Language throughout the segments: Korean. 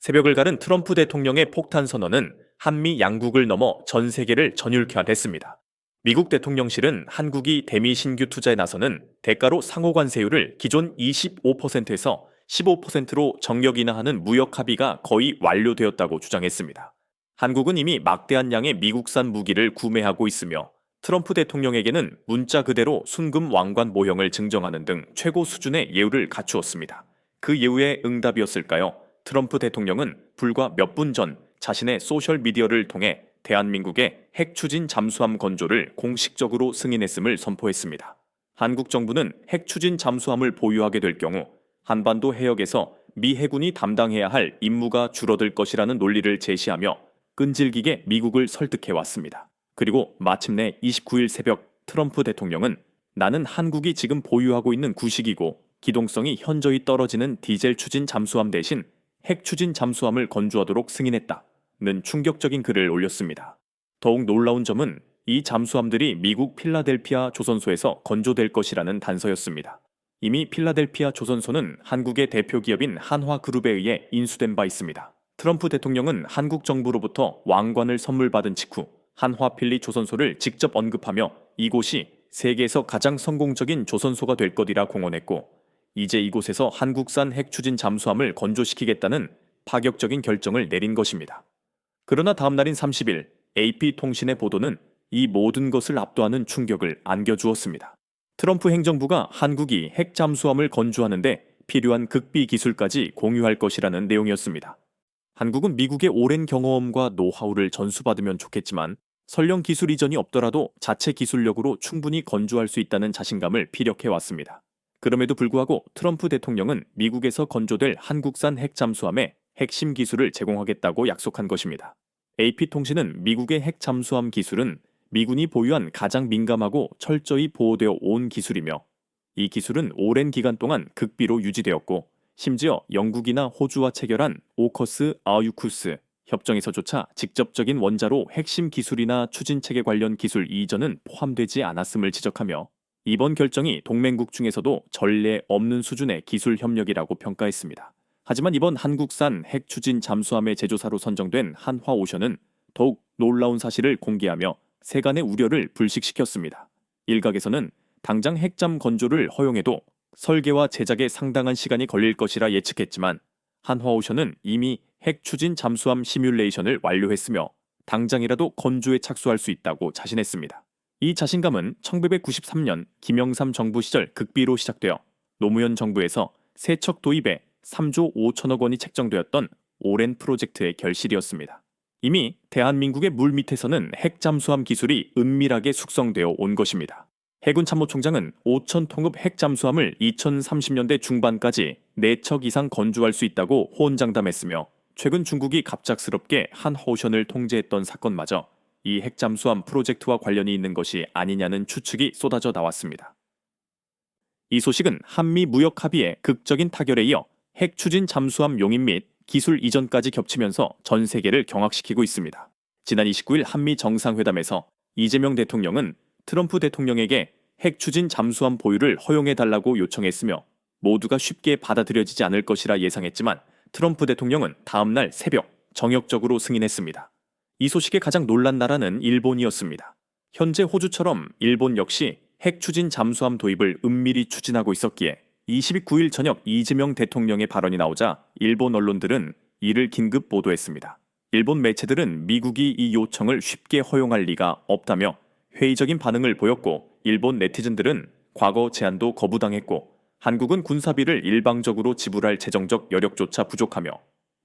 새벽을 가른 트럼프 대통령의 폭탄 선언은 한미 양국을 넘어 전 세계를 전율케 했습니다. 미국 대통령실은 한국이 대미 신규 투자에 나서는 대가로 상호 관세율을 기존 25%에서 15%로 정력 인하하는 무역 합의가 거의 완료되었다고 주장했습니다. 한국은 이미 막대한 양의 미국산 무기를 구매하고 있으며 트럼프 대통령에게는 문자 그대로 순금 왕관 모형을 증정하는 등 최고 수준의 예우를 갖추었습니다. 그 예우의 응답이었을까요? 트럼프 대통령은 불과 몇 분 전 자신의 소셜미디어를 통해 대한민국의 핵 추진 잠수함 건조를 공식적으로 승인했음을 선포했습니다. 한국 정부는 핵 추진 잠수함을 보유하게 될 경우 한반도 해역에서 미 해군이 담당해야 할 임무가 줄어들 것이라는 논리를 제시하며 끈질기게 미국을 설득해왔습니다. 그리고 마침내 29일 새벽 트럼프 대통령은 나는 한국이 지금 보유하고 있는 구식이고 기동성이 현저히 떨어지는 디젤 추진 잠수함 대신 핵 추진 잠수함을 건조하도록 승인했다는 충격적인 글을 올렸습니다. 더욱 놀라운 점은 이 잠수함들이 미국 필라델피아 조선소에서 건조될 것이라는 단서였습니다. 이미 필라델피아 조선소는 한국의 대표 기업인 한화그룹에 의해 인수된 바 있습니다. 트럼프 대통령은 한국 정부로부터 왕관을 선물 받은 직후 한화필리 조선소를 직접 언급하며 이곳이 세계에서 가장 성공적인 조선소가 될 것이라 공언했고 이제 이곳에서 한국산 핵 추진 잠수함을 건조시키겠다는 파격적인 결정을 내린 것입니다. 그러나 다음 날인 30일 AP통신의 보도는 이 모든 것을 압도하는 충격을 안겨주었습니다. 트럼프 행정부가 한국이 핵 잠수함을 건조하는데 필요한 극비 기술까지 공유할 것이라는 내용이었습니다. 한국은 미국의 오랜 경험과 노하우를 전수받으면 좋겠지만 설령 기술 이전이 없더라도 자체 기술력으로 충분히 건조할 수 있다는 자신감을 피력해왔습니다. 그럼에도 불구하고 트럼프 대통령은 미국에서 건조될 한국산 핵 잠수함에 핵심 기술을 제공하겠다고 약속한 것입니다. AP통신은 미국의 핵 잠수함 기술은 미군이 보유한 가장 민감하고 철저히 보호되어 온 기술이며 이 기술은 오랜 기간 동안 극비로 유지되었고 심지어 영국이나 호주와 체결한 오커스 아우쿠스 협정에서조차 직접적인 원자로 핵심 기술이나 추진체계 관련 기술 이전은 포함되지 않았음을 지적하며 이번 결정이 동맹국 중에서도 전례 없는 수준의 기술 협력이라고 평가했습니다. 하지만 이번 한국산 핵 추진 잠수함의 제조사로 선정된 한화오션은 더욱 놀라운 사실을 공개하며 세간의 우려를 불식시켰습니다. 일각에서는 당장 핵잠 건조를 허용해도 설계와 제작에 상당한 시간이 걸릴 것이라 예측했지만 한화오션은 이미 핵 추진 잠수함 시뮬레이션을 완료했으며 당장이라도 건조에 착수할 수 있다고 자신했습니다. 이 자신감은 1993년 김영삼 정부 시절 극비로 시작되어 노무현 정부에서 세척 도입에 3조 5천억 원이 책정되었던 오랜 프로젝트의 결실이었습니다. 이미 대한민국의 물 밑에서는 핵 잠수함 기술이 은밀하게 숙성되어 온 것입니다. 해군 참모총장은 5천 통급 핵 잠수함을 2030년대 중반까지 4척 이상 건조할 수 있다고 호언장담했으며 최근 중국이 갑작스럽게 한화오션을 통제했던 사건마저 이 핵 잠수함 프로젝트와 관련이 있는 것이 아니냐는 추측이 쏟아져 나왔습니다. 이 소식은 한미 무역 합의의 극적인 타결에 이어 핵 추진 잠수함 용인 및 기술 이전까지 겹치면서 전 세계를 경악시키고 있습니다. 지난 29일 한미 정상회담에서 이재명 대통령은 트럼프 대통령에게 핵 추진 잠수함 보유를 허용해달라고 요청했으며 모두가 쉽게 받아들여지지 않을 것이라 예상했지만 트럼프 대통령은 다음날 새벽 정역적으로 승인했습니다. 이 소식에 가장 놀란 나라는 일본이었습니다. 현재 호주처럼 일본 역시 핵 추진 잠수함 도입을 은밀히 추진하고 있었기에 29일 저녁 이재명 대통령의 발언이 나오자 일본 언론들은 이를 긴급 보도했습니다. 일본 매체들은 미국이 이 요청을 쉽게 허용할 리가 없다며 회의적인 반응을 보였고 일본 네티즌들은 과거 제안도 거부당했고 한국은 군사비를 일방적으로 지불할 재정적 여력조차 부족하며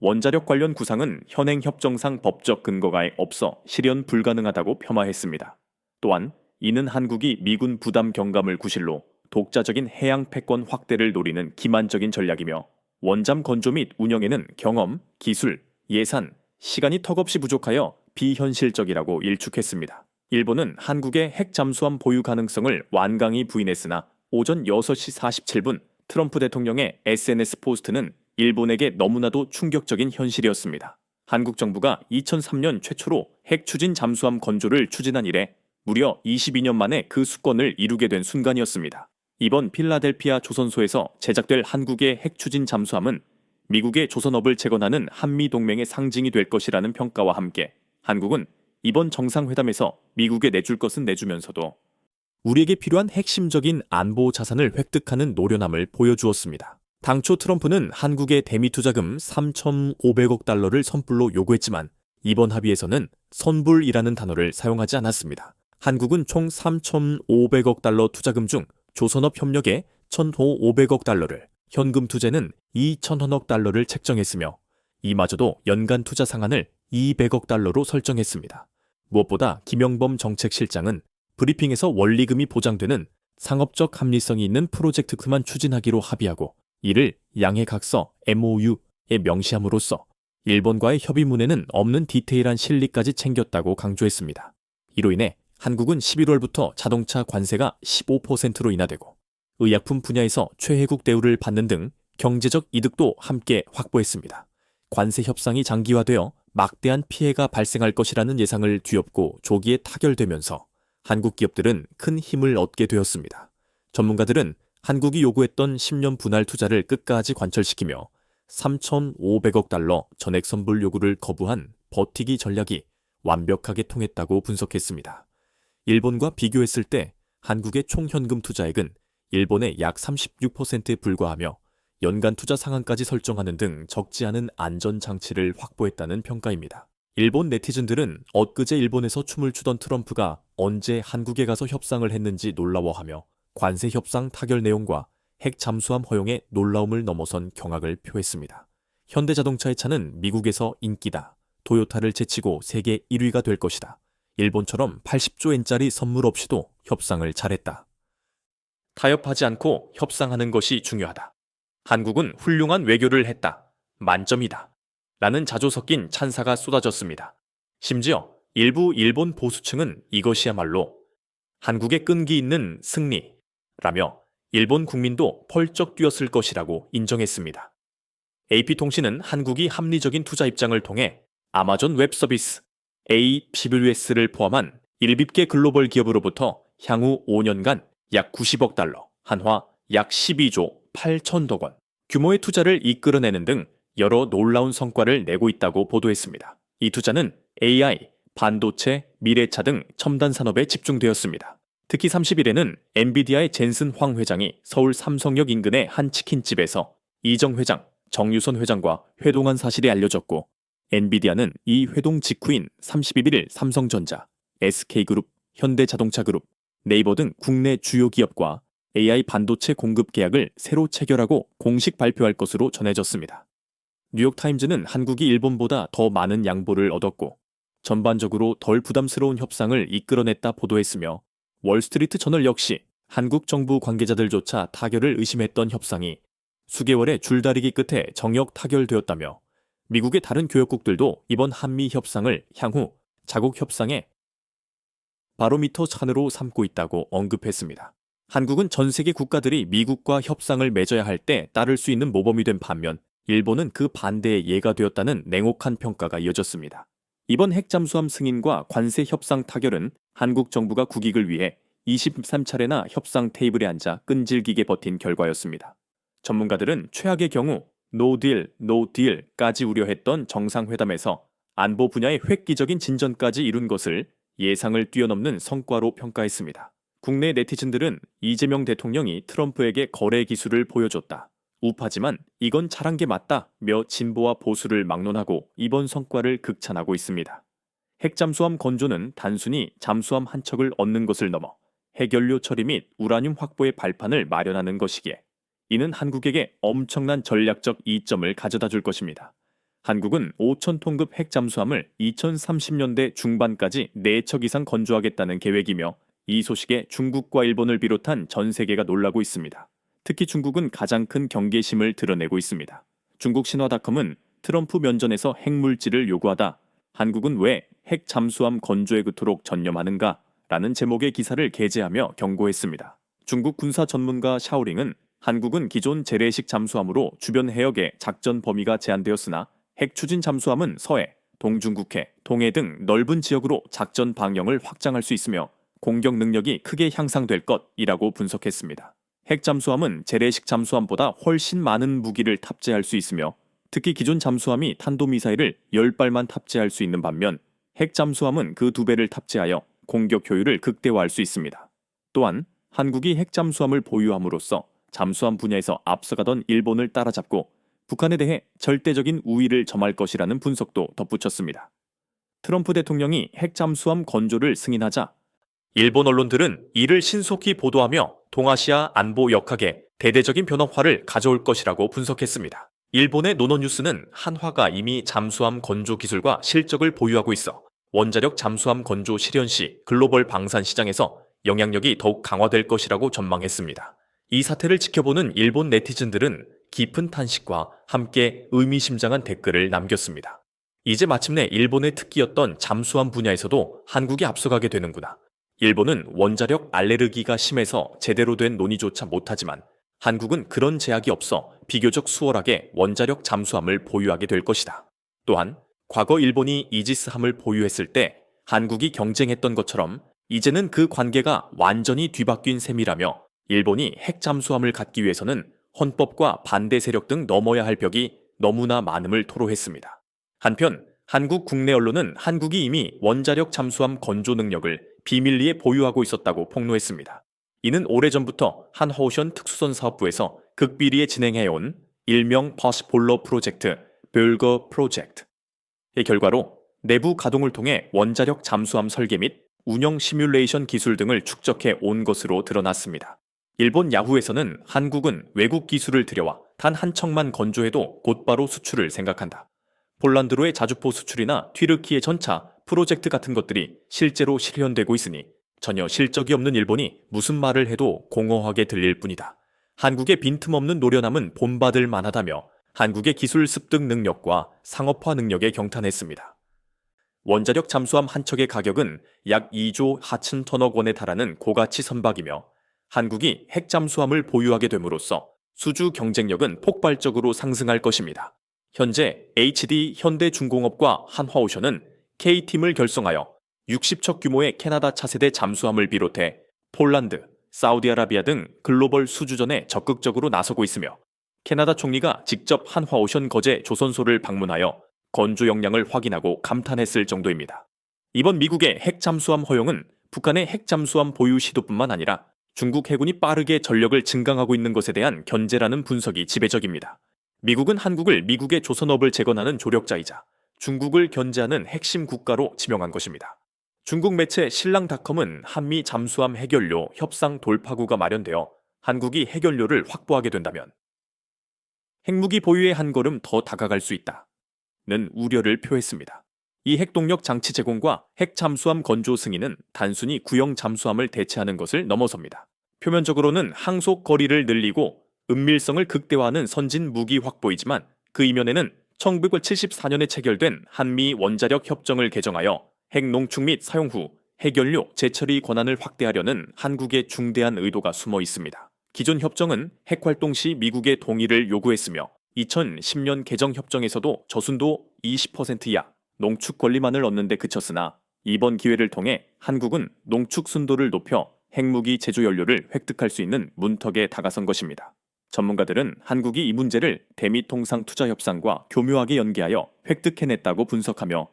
원자력 관련 구상은 현행 협정상 법적 근거가 없어 실현 불가능하다고 폄하했습니다. 또한 이는 한국이 미군 부담 경감을 구실로 독자적인 해양 패권 확대를 노리는 기만적인 전략이며 원잠 건조 및 운영에는 경험, 기술, 예산, 시간이 턱없이 부족하여 비현실적이라고 일축했습니다. 일본은 한국의 핵 잠수함 보유 가능성을 완강히 부인했으나 오전 6시 47분 트럼프 대통령의 SNS 포스트는 일본에게 너무나도 충격적인 현실이었습니다. 한국 정부가 2003년 최초로 핵 추진 잠수함 건조를 추진한 이래 무려 22년 만에 그 수건을 이루게 된 순간이었습니다. 이번 필라델피아 조선소에서 제작될 한국의 핵 추진 잠수함은 미국의 조선업을 재건하는 한미동맹의 상징이 될 것이라는 평가와 함께 한국은 이번 정상회담에서 미국에 내줄 것은 내주면서도 우리에게 필요한 핵심적인 안보 자산을 획득하는 노련함을 보여주었습니다. 당초 트럼프는 한국의 대미 투자금 3,500억 달러를 선불로 요구했지만 이번 합의에서는 선불이라는 단어를 사용하지 않았습니다. 한국은 총 3,500억 달러 투자금 중 조선업 협력에 1,500억 달러를, 현금 투자는 2,000억 달러를 책정했으며 이마저도 연간 투자 상한을 200억 달러로 설정했습니다. 무엇보다 김영범 정책실장은 브리핑에서 원리금이 보장되는 상업적 합리성이 있는 프로젝트만 추진하기로 합의하고 이를 양해각서 MOU에 명시함으로써 일본과의 협의문에는 없는 디테일한 실리까지 챙겼다고 강조했습니다. 이로 인해 한국은 11월부터 자동차 관세가 15%로 인하되고 의약품 분야에서 최혜국 대우를 받는 등 경제적 이득도 함께 확보했습니다. 관세 협상이 장기화되어 막대한 피해가 발생할 것이라는 예상을 뒤엎고 조기에 타결되면서 한국 기업들은 큰 힘을 얻게 되었습니다. 전문가들은 한국이 요구했던 10년 분할 투자를 끝까지 관철시키며 3,500억 달러 전액 선불 요구를 거부한 버티기 전략이 완벽하게 통했다고 분석했습니다. 일본과 비교했을 때 한국의 총 현금 투자액은 일본의 약 36%에 불과하며 연간 투자 상한까지 설정하는 등 적지 않은 안전 장치를 확보했다는 평가입니다. 일본 네티즌들은 엊그제 일본에서 춤을 추던 트럼프가 언제 한국에 가서 협상을 했는지 놀라워하며 관세 협상 타결 내용과 핵 잠수함 허용에 놀라움을 넘어선 경악을 표했습니다. 현대자동차의 차는 미국에서 인기다. 토요타를 제치고 세계 1위가 될 것이다. 일본처럼 80조 엔짜리 선물 없이도 협상을 잘했다. 타협하지 않고 협상하는 것이 중요하다. 한국은 훌륭한 외교를 했다. 만점이다. 라는 자조 섞인 찬사가 쏟아졌습니다. 심지어 일부 일본 보수층은 이것이야말로 한국의 끈기 있는 승리라며 일본 국민도 펄쩍 뛰었을 것이라고 인정했습니다. AP통신은 한국이 합리적인 투자 입장을 통해 아마존 웹서비스 AWS를 포함한 일비계 글로벌 기업으로부터 향후 5년간 약 90억 달러, 한화 약 12조 8천억 원 규모의 투자를 이끌어내는 등 여러 놀라운 성과를 내고 있다고 보도했습니다. 이 투자는 AI, 반도체, 미래차 등 첨단 산업에 집중되었습니다. 특히 30일에는 엔비디아의 젠슨 황 회장이 서울 삼성역 인근의 한 치킨집에서 이정 회장, 정유선 회장과 회동한 사실이 알려졌고 엔비디아는 이 회동 직후인 31일 삼성전자, SK그룹, 현대자동차그룹, 네이버 등 국내 주요 기업과 AI 반도체 공급 계약을 새로 체결하고 공식 발표할 것으로 전해졌습니다. 뉴욕타임즈는 한국이 일본보다 더 많은 양보를 얻었고 전반적으로 덜 부담스러운 협상을 이끌어냈다 보도했으며 월스트리트 저널 역시 한국 정부 관계자들조차 타결을 의심했던 협상이 수개월의 줄다리기 끝에 정역 타결되었다며 미국의 다른 교역국들도 이번 한미 협상을 향후 자국 협상의 바로미터 찬으로 삼고 있다고 언급했습니다. 한국은 전 세계 국가들이 미국과 협상을 맺어야 할 때 따를 수 있는 모범이 된 반면 일본은 그 반대의 예가 되었다는 냉혹한 평가가 이어졌습니다. 이번 핵잠수함 승인과 관세 협상 타결은 한국 정부가 국익을 위해 23차례나 협상 테이블에 앉아 끈질기게 버틴 결과였습니다. 전문가들은 최악의 경우 노 딜, 노 딜까지 우려했던 정상회담에서 안보 분야의 획기적인 진전까지 이룬 것을 예상을 뛰어넘는 성과로 평가했습니다. 국내 네티즌들은 이재명 대통령이 트럼프에게 거래 기술을 보여줬다. 우파지만 이건 잘한 게 맞다며 진보와 보수를 막론하고 이번 성과를 극찬하고 있습니다. 핵잠수함 건조는 단순히 잠수함 한 척을 얻는 것을 넘어 핵연료 처리 및 우라늄 확보의 발판을 마련하는 것이기에 이는 한국에게 엄청난 전략적 이점을 가져다 줄 것입니다. 한국은 5,000톤급 핵잠수함을 2030년대 중반까지 4척 이상 건조하겠다는 계획이며 이 소식에 중국과 일본을 비롯한 전 세계가 놀라고 있습니다. 특히 중국은 가장 큰 경계심을 드러내고 있습니다. 중국 신화닷컴은 트럼프 면전에서 핵물질을 요구하다 한국은 왜 핵 잠수함 건조에 그토록 전념하는가? 라는 제목의 기사를 게재하며 경고했습니다. 중국 군사 전문가 샤오링은 한국은 기존 재래식 잠수함으로 주변 해역의 작전 범위가 제한되었으나 핵 추진 잠수함은 서해, 동중국해, 동해 등 넓은 지역으로 작전 방영을 확장할 수 있으며 공격 능력이 크게 향상될 것이라고 분석했습니다. 핵 잠수함은 재래식 잠수함보다 훨씬 많은 무기를 탑재할 수 있으며 특히 기존 잠수함이 탄도미사일을 10발만 탑재할 수 있는 반면 핵 잠수함은 그 2배를 탑재하여 공격 효율을 극대화할 수 있습니다. 또한 한국이 핵 잠수함을 보유함으로써 잠수함 분야에서 앞서가던 일본을 따라잡고 북한에 대해 절대적인 우위를 점할 것이라는 분석도 덧붙였습니다. 트럼프 대통령이 핵 잠수함 건조를 승인하자 일본 언론들은 이를 신속히 보도하며 동아시아 안보 역학에 대대적인 변화를 가져올 것이라고 분석했습니다. 일본의 노노뉴스는 한화가 이미 잠수함 건조 기술과 실적을 보유하고 있어 원자력 잠수함 건조 실현 시 글로벌 방산 시장에서 영향력이 더욱 강화될 것이라고 전망했습니다. 이 사태를 지켜보는 일본 네티즌들은 깊은 탄식과 함께 의미심장한 댓글을 남겼습니다. 이제 마침내 일본의 특기였던 잠수함 분야에서도 한국이 앞서가게 되는구나. 일본은 원자력 알레르기가 심해서 제대로 된 논의조차 못하지만 한국은 그런 제약이 없어 비교적 수월하게 원자력 잠수함을 보유하게 될 것이다. 또한 과거 일본이 이지스함을 보유했을 때 한국이 경쟁했던 것처럼 이제는 그 관계가 완전히 뒤바뀐 셈이라며 일본이 핵 잠수함을 갖기 위해서는 헌법과 반대 세력 등 넘어야 할 벽이 너무나 많음을 토로했습니다. 한편 한국 국내 언론은 한국이 이미 원자력 잠수함 건조 능력을 비밀리에 보유하고 있었다고 폭로했습니다. 이는 오래전부터 한화오션 특수선 사업부에서 극비리에 진행해온 일명 퍼시폴로 프로젝트, 벨거 프로젝트의 결과로 내부 가동을 통해 원자력 잠수함 설계 및 운영 시뮬레이션 기술 등을 축적해 온 것으로 드러났습니다. 일본 야후에서는 한국은 외국 기술을 들여와 단 한 척만 건조해도 곧바로 수출을 생각한다. 폴란드로의 자주포 수출이나 튀르키예 전차, 프로젝트 같은 것들이 실제로 실현되고 있으니 전혀 실적이 없는 일본이 무슨 말을 해도 공허하게 들릴 뿐이다. 한국의 빈틈없는 노련함은 본받을 만하다며 한국의 기술 습득 능력과 상업화 능력에 경탄했습니다. 원자력 잠수함 한 척의 가격은 약 2조 4천 원에 달하는 고가치 선박이며 한국이 핵 잠수함을 보유하게 됨으로써 수주 경쟁력은 폭발적으로 상승할 것입니다. 현재 HD 현대중공업과 한화오션은 K팀을 결성하여 60척 규모의 캐나다 차세대 잠수함을 비롯해 폴란드, 사우디아라비아 등 글로벌 수주전에 적극적으로 나서고 있으며 캐나다 총리가 직접 한화오션 거제 조선소를 방문하여 건조 역량을 확인하고 감탄했을 정도입니다. 이번 미국의 핵 잠수함 허용은 북한의 핵 잠수함 보유 시도뿐만 아니라 중국 해군이 빠르게 전력을 증강하고 있는 것에 대한 견제라는 분석이 지배적입니다. 미국은 한국을 미국의 조선업을 재건하는 조력자이자 중국을 견제하는 핵심 국가로 지명한 것입니다. 중국 매체 신랑닷컴은 한미 잠수함 해결료 협상 돌파구가 마련되어 한국이 해결료를 확보하게 된다면 핵무기 보유에 한 걸음 더 다가갈 수 있다는 우려를 표했습니다. 이 핵동력 장치 제공과 핵 잠수함 건조 승인은 단순히 구형 잠수함을 대체하는 것을 넘어섭니다. 표면적으로는 항속 거리를 늘리고 은밀성을 극대화하는 선진 무기 확보이지만 그 이면에는 1974년에 체결된 한미 원자력 협정을 개정하여 핵 농축 및 사용 후 핵연료 재처리 권한을 확대하려는 한국의 중대한 의도가 숨어 있습니다. 기존 협정은 핵활동 시 미국의 동의를 요구했으며 2010년 개정 협정에서도 저순도 20% 이하 농축 권리만을 얻는 데 그쳤으나 이번 기회를 통해 한국은 농축 순도를 높여 핵무기 제조 연료를 획득할 수 있는 문턱에 다가선 것입니다. 전문가들은 한국이 이 문제를 대미통상 투자협상과 교묘하게 연계하여 획득해냈다고 분석하며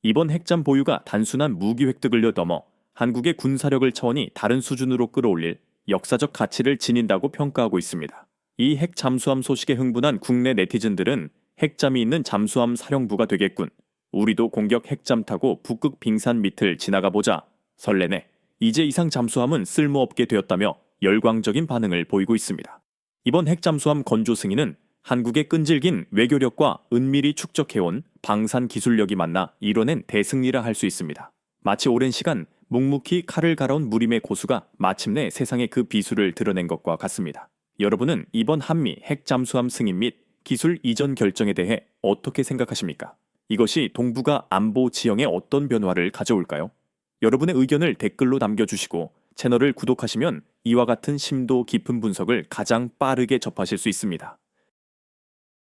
이번 핵잠 보유가 단순한 무기 획득을 넘어 한국의 군사력을 차원이 다른 수준으로 끌어올릴 역사적 가치를 지닌다고 평가하고 있습니다. 이 핵 잠수함 소식에 흥분한 국내 네티즌들은 핵잠이 있는 잠수함 사령부가 되겠군. 우리도 공격 핵잠 타고 북극 빙산 밑을 지나가 보자. 설레네. 이제 이상 잠수함은 쓸모없게 되었다며 열광적인 반응을 보이고 있습니다. 이번 핵잠수함 건조 승인은 한국의 끈질긴 외교력과 은밀히 축적해온 방산 기술력이 만나 이뤄낸 대승리라 할 수 있습니다. 마치 오랜 시간 묵묵히 칼을 갈아온 무림의 고수가 마침내 세상에 그 비수를 드러낸 것과 같습니다. 여러분은 이번 한미 핵잠수함 승인 및 기술 이전 결정에 대해 어떻게 생각하십니까? 이것이 동북아 안보 지형에 어떤 변화를 가져올까요? 여러분의 의견을 댓글로 남겨주시고 채널을 구독하시면 이와 같은 심도 깊은 분석을 가장 빠르게 접하실 수 있습니다.